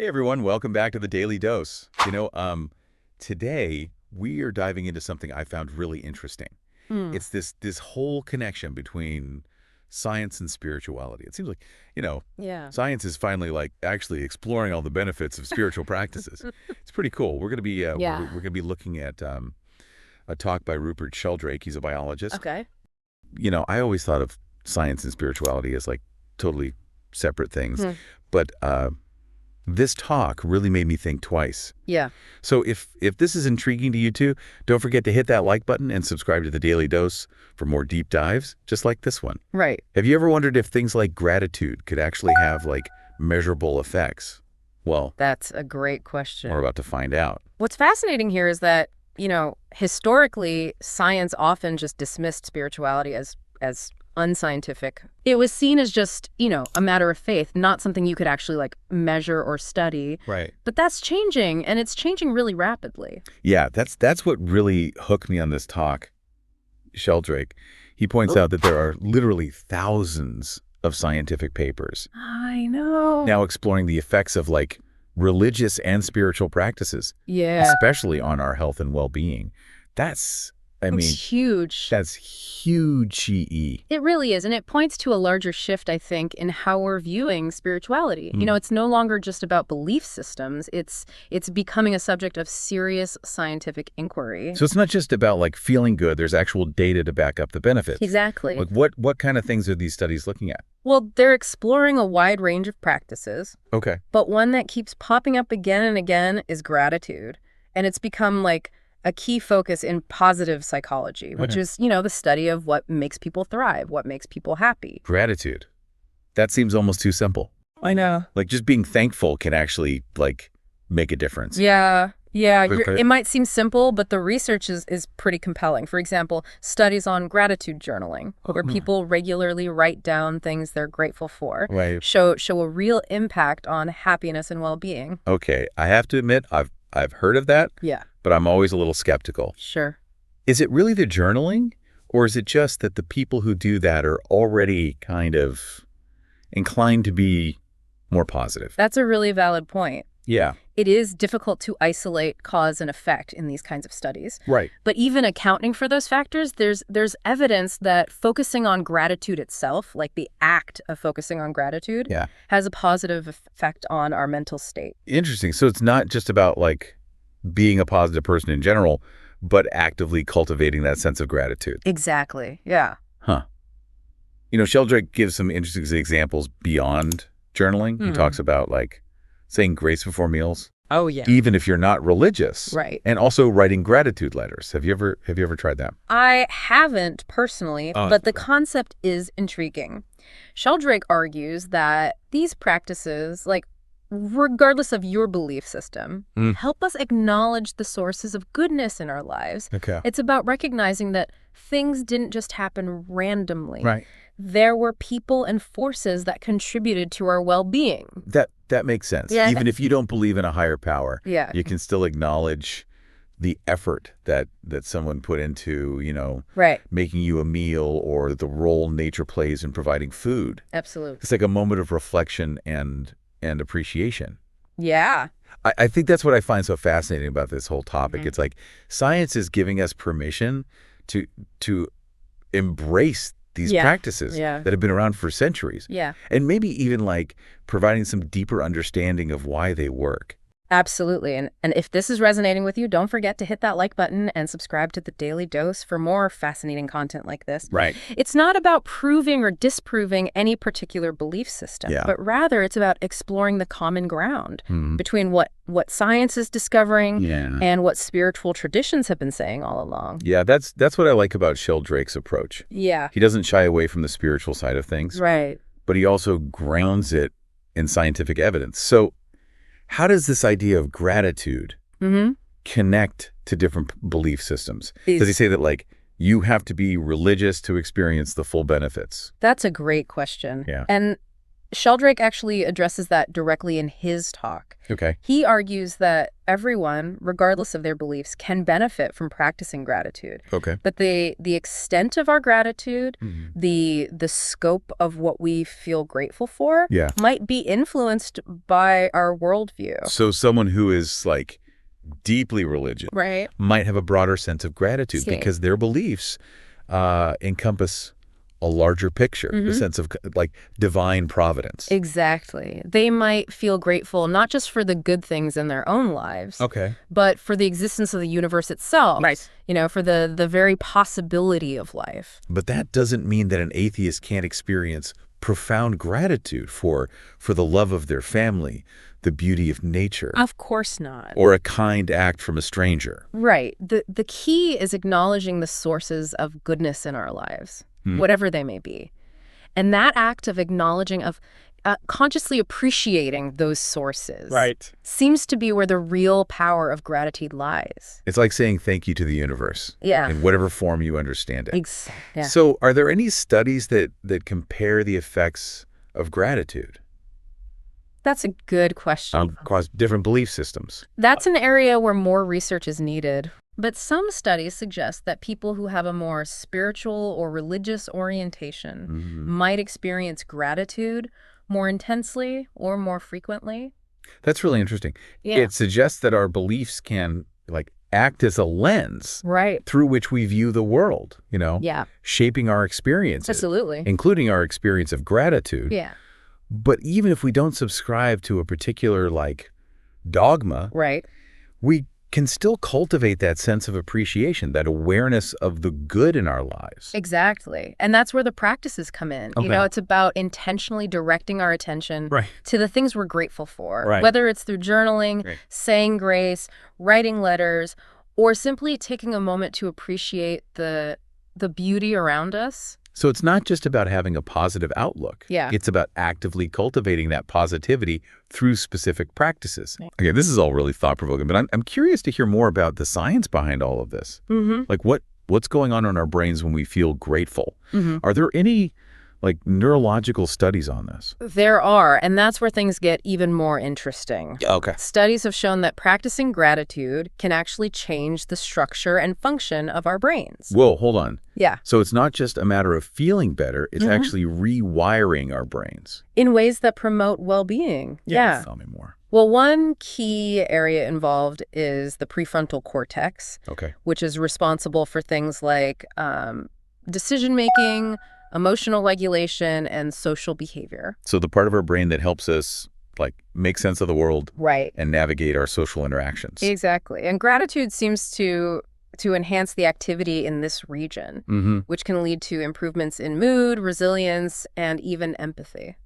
Hey everyone, welcome back to the Daily Dose. Today we are diving into something I found really interesting. Mm. It's this whole connection between science and spirituality. It seems like, Yeah. science is finally like actually exploring all the benefits of spiritual practices. It's pretty cool. We're going to be we're Yeah. going to be looking at a talk by Rupert Sheldrake. He's a biologist. Okay. I always thought of science and spirituality as like totally separate things, Hmm. but this talk really made me think twice. Yeah. So if this is intriguing to you too, don't forget to hit that like button and subscribe to the Daily Dose for more deep dives, just like this one. Right. Have you ever wondered if things like gratitude could actually have like measurable effects? Well, That's a great question. we're about to find out. What's fascinating here is that, historically, science often just dismissed spirituality as unscientific. It was seen as just, a matter of faith, not something you could actually like measure or study. Right. But that's changing, and it's changing really rapidly. Yeah, that's what really hooked me on this talk, Sheldrake. He points out that there are literally thousands of scientific papers I know. now exploring the effects of like religious and spiritual practices, Yeah. especially on our health and well-being. That's Huge. that's huge CE. It really is, and it points to a larger shift, I think, in how we're viewing spirituality. Mm. It's no longer just about belief systems. It's becoming a subject of serious scientific inquiry. So it's not just about like feeling good. There's actual data to back up the benefits. Exactly. Like what kind of things are these studies looking at? Well, they're exploring a wide range of practices, Okay. but one that keeps popping up again and again is gratitude. And it's become like a key focus in positive psychology, which Okay. is, the study of what makes people thrive, what makes people happy. Gratitude. That seems almost too simple. I know. Like just being thankful can actually like make a difference. Yeah. Yeah, Okay. it might seem simple, but the research is pretty compelling. For example, studies on gratitude journaling, where people regularly write down things they're grateful for, Right. show a real impact on happiness and well-being. Okay. I have to admit, I've heard of that, Yeah, but I'm always a little skeptical. sure. Is it really the journaling, or is it just that the people who do that are already kind of inclined to be more positive? That's a really valid point. Yeah. It is difficult to isolate cause and effect in these kinds of studies. Right. But even accounting for those factors, there's evidence that focusing on gratitude itself, like the act of focusing on gratitude, Yeah. has a positive effect on our mental state. Interesting. So it's not just about like being a positive person in general, but actively cultivating that sense of gratitude. Exactly. Yeah. Huh. Sheldrake gives some interesting examples beyond journaling. He talks about like saying grace before meals, Oh, yeah. even if you're not religious. Right. And also writing gratitude letters. Have you ever tried that? I haven't personally, Oh, but the okay. concept is intriguing. Sheldrake argues that these practices, like regardless of your belief system, Mm. help us acknowledge the sources of goodness in our lives. Okay. It's about recognizing that things didn't just happen randomly. Right. There were people and forces that contributed to our well-being. That makes sense. Yeah. Even if you don't believe in a higher power, Yeah. you can still acknowledge the effort that someone put into, Right. making you a meal, or the role nature plays in providing food. Absolutely. It's like a moment of reflection and appreciation. Yeah. I think that's what I find so fascinating about this whole topic. Mhm. It's like science is giving us permission to embrace these Yeah. practices Yeah. that have been around for centuries. Yeah. And maybe even like providing some deeper understanding of why they work. Absolutely. And if this is resonating with you, don't forget to hit that like button and subscribe to the Daily Dose for more fascinating content like this. Right. It's not about proving or disproving any particular belief system, Yeah. but rather it's about exploring the common ground Mhm. between what science is discovering Yeah. and what spiritual traditions have been saying all along. Yeah, that's what I like about Sheldrake's approach. Yeah. He doesn't shy away from the spiritual side of things, Right. but he also grounds it in scientific evidence. So how does this idea of gratitude Mm-hmm. connect to different belief systems? Does he say that like you have to be religious to experience the full benefits? That's a great question. Yeah. And Sheldrake actually addresses that directly in his talk. Okay. He argues that everyone, regardless of their beliefs, can benefit from practicing gratitude. Okay. But the extent of our gratitude, the scope of what we feel grateful for, Yeah. might be influenced by our worldview. So someone who is like deeply religious Right. might have a broader sense of gratitude See. because their beliefs encompass a larger picture, the sense of like divine providence. Exactly. They might feel grateful not just for the good things in their own lives, Okay. but for the existence of the universe itself. Right. You know, for the very possibility of life. But that doesn't mean that an atheist can't experience profound gratitude for the love of their family, the beauty of nature, Of course not. or a kind act from a stranger. Right. The key is acknowledging the sources of goodness in our lives, whatever they may be. And that act of acknowledging, of consciously appreciating those sources seems to be where the real power of gratitude lies. It's like saying thank you to the universe. Yeah. In whatever form you understand it. Yeah. So are there any studies that compare the effects of gratitude That's a good question. across different belief systems? That's an area where more research is needed. But some studies suggest that people who have a more spiritual or religious orientation might experience gratitude more intensely or more frequently. That's really interesting. Yeah. It suggests that our beliefs can like act as a lens Right. through which we view the world, Yeah. shaping our experiences, Absolutely. including our experience of gratitude. Yeah. But even if we don't subscribe to a particular like dogma, Right. we can still cultivate that sense of appreciation, that awareness of the good in our lives. Exactly. And that's where the practices come in. Okay. You know, it's about intentionally directing our attention Right. to the things we're grateful for, Right. whether it's through journaling, Right. saying grace, writing letters, or simply taking a moment to appreciate the beauty around us. So it's not just about having a positive outlook. Yeah. It's about actively cultivating that positivity through specific practices. Okay, this is all really thought-provoking, but I'm curious to hear more about the science behind all of this. Like what's going on in our brains when we feel grateful? Are there any like neurological studies on this? There are, and that's where things get even more interesting. Okay. Studies have shown that practicing gratitude can actually change the structure and function of our brains. Whoa, hold on. Yeah. So it's not just a matter of feeling better, it's actually rewiring our brains. In ways that promote well-being. Yeah. Tell me more. Well, one key area involved is the prefrontal cortex, Okay. which is responsible for things like decision-making, emotional regulation, and social behavior. So the part of our brain that helps us like make sense of the world Right. and navigate our social interactions. Exactly. And gratitude seems to enhance the activity in this region, which can lead to improvements in mood, resilience, and even empathy.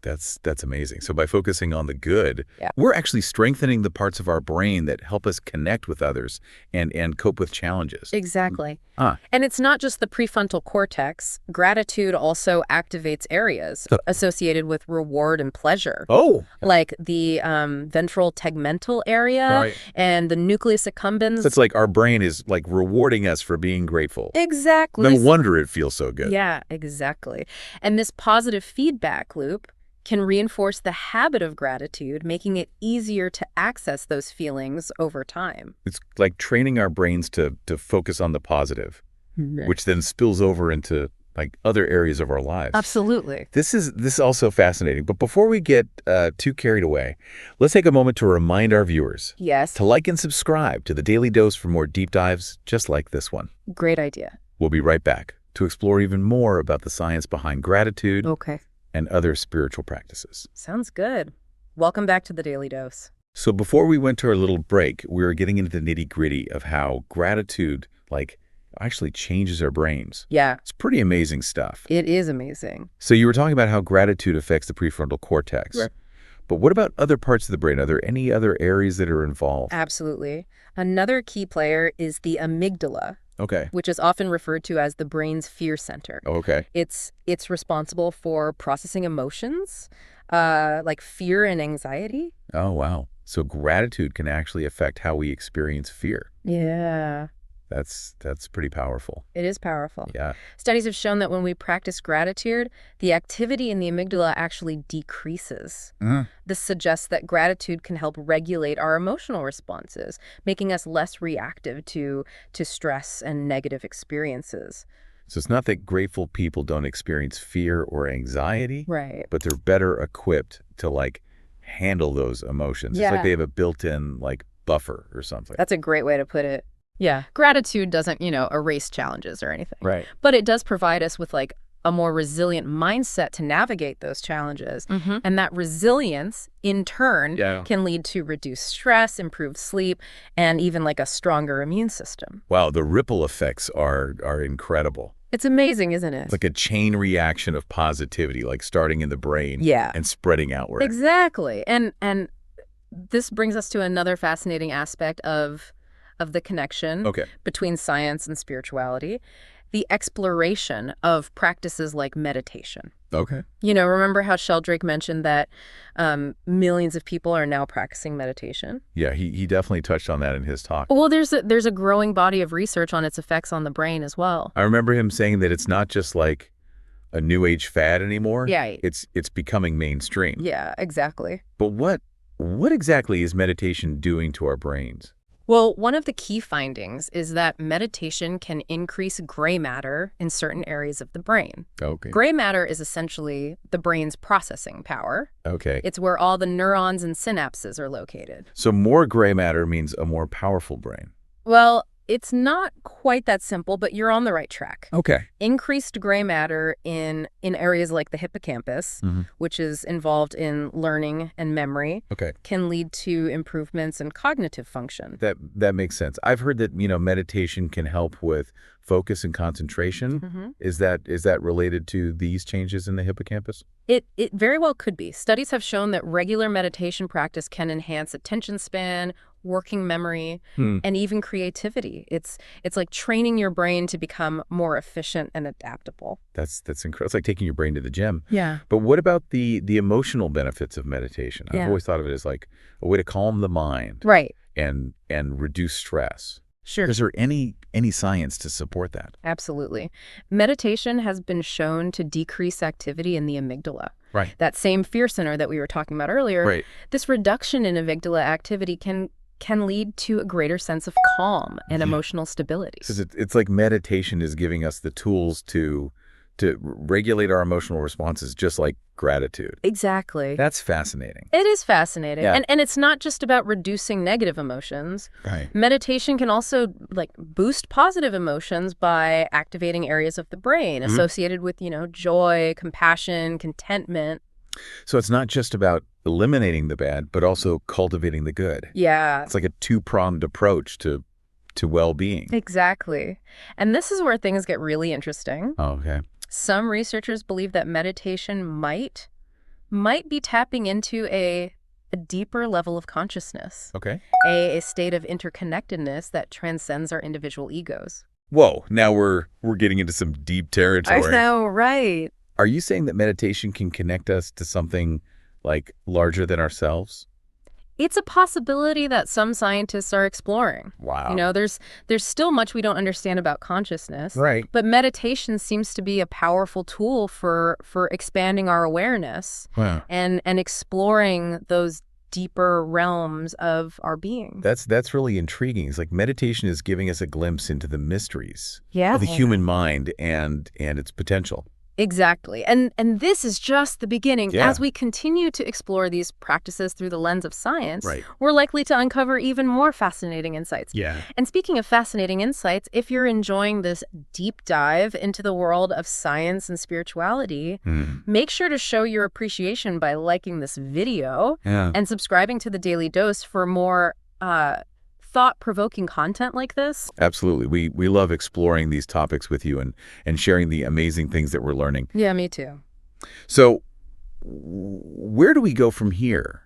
That's amazing. So by focusing on the good, Yeah. we're actually strengthening the parts of our brain that help us connect with others and cope with challenges. Exactly. Ah. And it's not just the prefrontal cortex. Gratitude also activates areas associated with reward and pleasure, Oh. like the ventral tegmental area Right. and the nucleus accumbens. So it's like our brain is like rewarding us for being grateful. Exactly. No wonder it feels so good. Yeah, exactly. And this positive feedback loop can reinforce the habit of gratitude, making it easier to access those feelings over time. It's like training our brains to focus on the positive, which then spills over into like other areas of our lives. Absolutely. This is also fascinating. But before we get too carried away, let's take a moment to remind our viewers Yes. to like and subscribe to The Daily Dose for more deep dives just like this one. Great idea. We'll be right back to explore even more about the science behind gratitude Okay. and other spiritual practices. Sounds good. Welcome back to the Daily Dose. So before we went to our little break, we were getting into the nitty-gritty of how gratitude like actually changes our brains. Yeah, It's pretty amazing stuff. it is amazing. So you were talking about how gratitude affects the prefrontal cortex. Right. But what about other parts of the brain? Are there any other areas that are involved? Absolutely. Another key player is the amygdala, Okay. which is often referred to as the brain's fear center. Okay. It's responsible for processing emotions, like fear and anxiety. Oh, wow. So gratitude can actually affect how we experience fear. Yeah. That's pretty powerful. It is powerful. Yeah. Studies have shown that when we practice gratitude, the activity in the amygdala actually decreases. This suggests that gratitude can help regulate our emotional responses, making us less reactive to stress and negative experiences. So it's not that grateful people don't experience fear or anxiety, Right. but they're better equipped to like handle those emotions. It's like they have a built-in like buffer or something. That's a great way to put it. Yeah. Gratitude doesn't, erase challenges or anything. Right. But it does provide us with like a more resilient mindset to navigate those challenges. And that resilience, in turn, can lead to reduced stress, improved sleep, and even like a stronger immune system. Wow, the ripple effects are incredible. It's amazing, isn't it? It's like a chain reaction of positivity, like starting in the brain and spreading outward. Exactly. And this brings us to another fascinating aspect of the connection between science and spirituality, the exploration of practices like meditation. Okay. Remember how Sheldrake mentioned that millions of people are now practicing meditation? Yeah, he definitely touched on that in his talk. Well, there's a growing body of research on its effects on the brain as well. I remember him saying that it's not just like a new age fad anymore. Yeah. It's becoming mainstream. Yeah, exactly. But what exactly is meditation doing to our brains? Well, one of the key findings is that meditation can increase gray matter in certain areas of the brain. Okay. Gray matter is essentially the brain's processing power. Okay. It's where all the neurons and synapses are located. So more gray matter means a more powerful brain. Well, it's not quite that simple, but you're on the right track. Okay. Increased gray matter in areas like the hippocampus, which is involved in learning and memory, can lead to improvements in cognitive function. That makes sense. I've heard that, meditation can help with focus and concentration. Is that related to these changes in the hippocampus? It very well could be. Studies have shown that regular meditation practice can enhance attention span, working memory, and even creativity. It's like training your brain to become more efficient and adaptable. That's incredible. It's like taking your brain to the gym. Yeah. But what about the emotional benefits of meditation? Yeah. I've always thought of it as like a way to calm the mind. Right. And reduce stress. Sure. Is there any science to support that? Absolutely. Meditation has been shown to decrease activity in the amygdala. Right. That same fear center that we were talking about earlier. Right. This reduction in amygdala activity can lead to a greater sense of calm and emotional stability. Because it's like meditation is giving us the tools to regulate our emotional responses, just like gratitude. Exactly. That's fascinating. It is fascinating. Yeah. And it's not just about reducing negative emotions. Right. Meditation can also boost positive emotions by activating areas of the brain associated with, joy, compassion, contentment. So it's not just about eliminating the bad, but also cultivating the good. Yeah. It's like a two-pronged approach to well-being. Exactly. And this is where things get really interesting. Oh, okay. Some researchers believe that meditation might be tapping into a deeper level of consciousness. Okay. A state of interconnectedness that transcends our individual egos. Whoa, now we're getting into some deep territory. I know, right. Are you saying that meditation can connect us to something like larger than ourselves? It's a possibility that some scientists are exploring. Wow. There's still much we don't understand about consciousness. Right. But meditation seems to be a powerful tool for expanding our awareness and exploring those deeper realms of our being. That's really intriguing. It's like meditation is giving us a glimpse into the mysteries of the human mind and its potential. Exactly. And this is just the beginning. Yeah. As we continue to explore these practices through the lens of science, Right. we're likely to uncover even more fascinating insights. Yeah. And speaking of fascinating insights, if you're enjoying this deep dive into the world of science and spirituality, make sure to show your appreciation by liking this video and subscribing to The Daily Dose for more thought-provoking content like this. Absolutely. We love exploring these topics with you and sharing the amazing things that we're learning. Yeah, me too. So where do we go from here?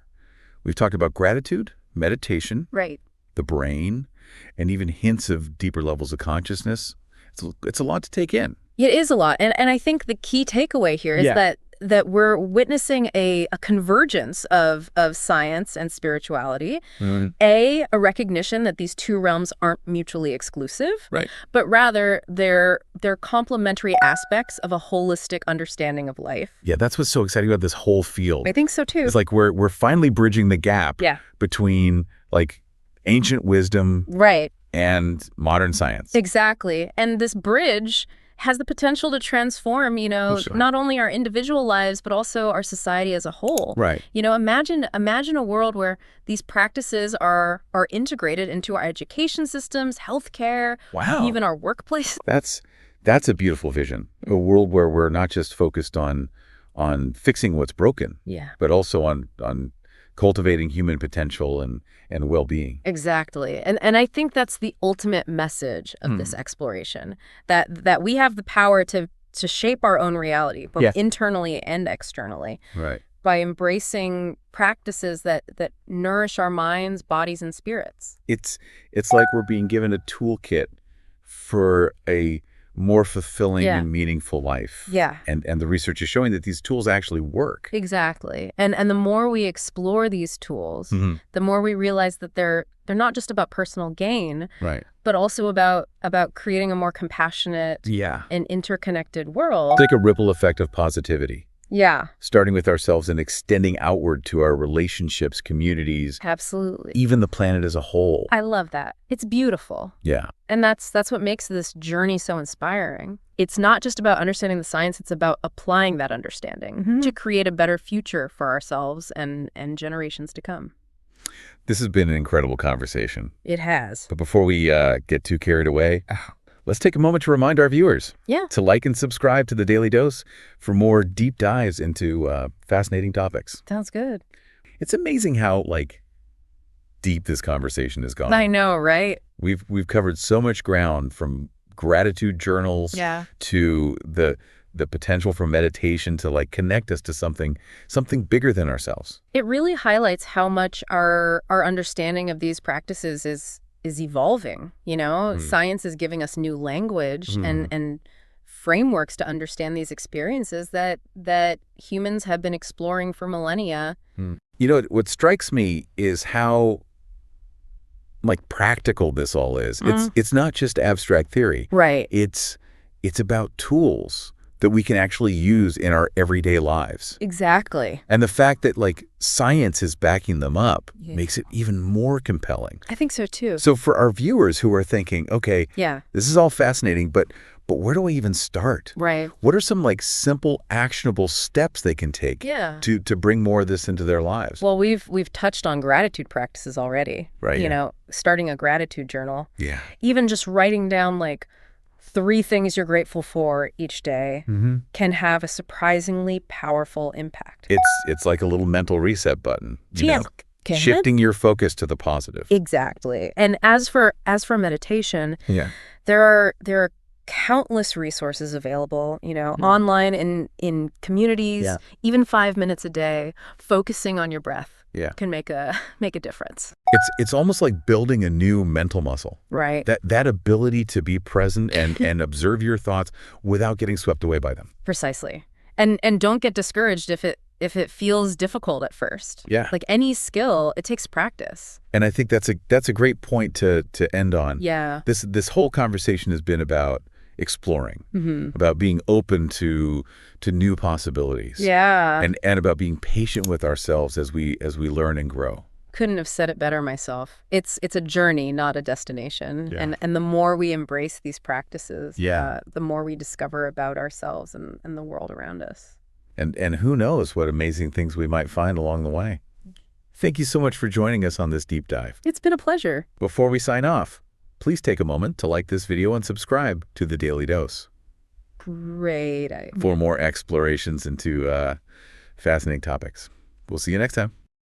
We've talked about gratitude, meditation, right, the brain, and even hints of deeper levels of consciousness. It's a lot to take in. It is a lot. And I think the key takeaway here is that we're witnessing a convergence of science and spirituality. A recognition that these two realms aren't mutually exclusive, Right. but rather they're complementary aspects of a holistic understanding of life. Yeah, that's what's so exciting about this whole field. I think so too. It's like we're finally bridging the gap between like ancient wisdom Right. and modern science. Exactly. And this bridge has the potential to transform, not only our individual lives, but also our society as a whole. Right. Imagine a world where these practices are integrated into our education systems, healthcare, even our workplace. That's a beautiful vision. A world where we're not just focused on fixing what's broken, but also on cultivating human potential and well-being. Exactly. And I think that's the ultimate message of this exploration, that we have the power to shape our own reality, both internally and externally. Right. By embracing practices that nourish our minds, bodies, and spirits. It's like we're being given a toolkit for a more fulfilling and meaningful life. Yeah. And the research is showing that these tools actually work. Exactly. And the more we explore these tools, the more we realize that they're not just about personal gain, right, but also about creating a more compassionate and interconnected world. It's like a ripple effect of positivity. Yeah. Starting with ourselves and extending outward to our relationships, communities. Absolutely. Even the planet as a whole. I love that. It's beautiful. Yeah. And that's what makes this journey so inspiring. It's not just about understanding the science, it's about applying that understanding to create a better future for ourselves and generations to come. This has been an incredible conversation. It has. But before we get too carried away, let's take a moment to remind our viewers to like and subscribe to The Daily Dose for more deep dives into fascinating topics. Sounds good. It's amazing how, deep this conversation has gone. I know, right? We've covered so much ground, from gratitude journals to the potential for meditation to connect us to something bigger than ourselves. It really highlights how much our understanding of these practices is evolving. Science is giving us new language and frameworks to understand these experiences that humans have been exploring for millennia. What strikes me is how practical this all is. It's not just abstract theory. Right. It's about tools that we can actually use in our everyday lives. Exactly. And the fact that science is backing them up makes it even more compelling. I think so too. So for our viewers who are thinking, okay, this is all fascinating, but where do I even start? Right. What are some simple, actionable steps they can take to bring more of this into their lives? Well, we've touched on gratitude practices already. Right. Starting a gratitude journal. Yeah. Even just writing down 3 things you're grateful for each day can have a surprisingly powerful impact. It's like a little mental reset button. Shifting your focus to the positive. Exactly. And as for meditation, there are countless resources available, online in communities, even 5 minutes a day, focusing on your breath can make a difference. It's almost like building a new mental muscle. Right. That ability to be present and observe your thoughts without getting swept away by them. Precisely. And don't get discouraged if it feels difficult at first. Yeah. Like any skill, it takes practice. And I think that's a great point to end on. Yeah. This whole conversation has been about exploring, about being open to new possibilities. Yeah. And about being patient with ourselves as we learn and grow. Couldn't have said it better myself. It's a journey, not a destination. Yeah. And the more we embrace these practices, the more we discover about ourselves and the world around us. And who knows what amazing things we might find along the way. Thank you so much for joining us on this deep dive. It's been a pleasure. Before we sign off, please take a moment to like this video and subscribe to The Daily Dose. Great. For more explorations into fascinating topics. We'll see you next time.